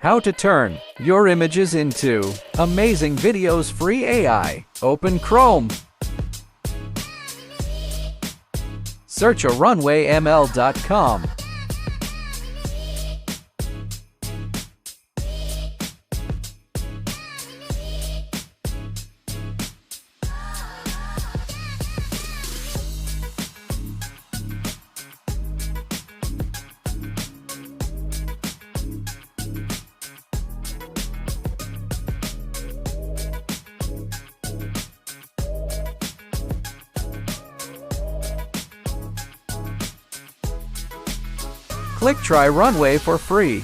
How to turn your images into amazing videos. Free AI. Open Chrome. Search runwayml.com. Click Try Runway for free.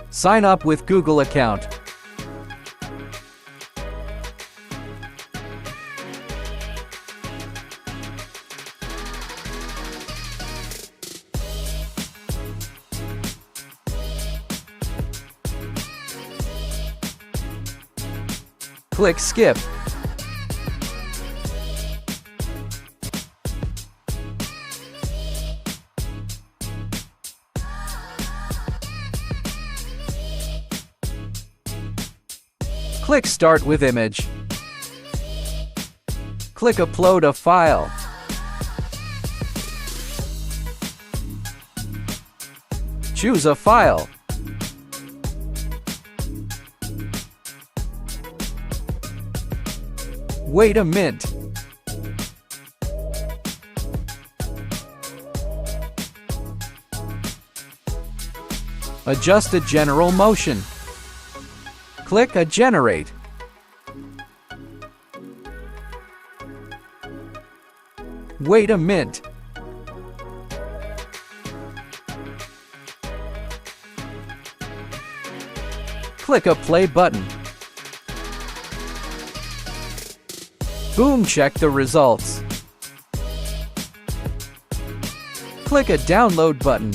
Sign up with Google account. Click Skip. Click Start with Image. Click Upload a file. Choose a file. Wait a minute. Adjust the general motion. Click Generate. Wait a minute. Click a Play button. Boom, check the results. Click a Download button.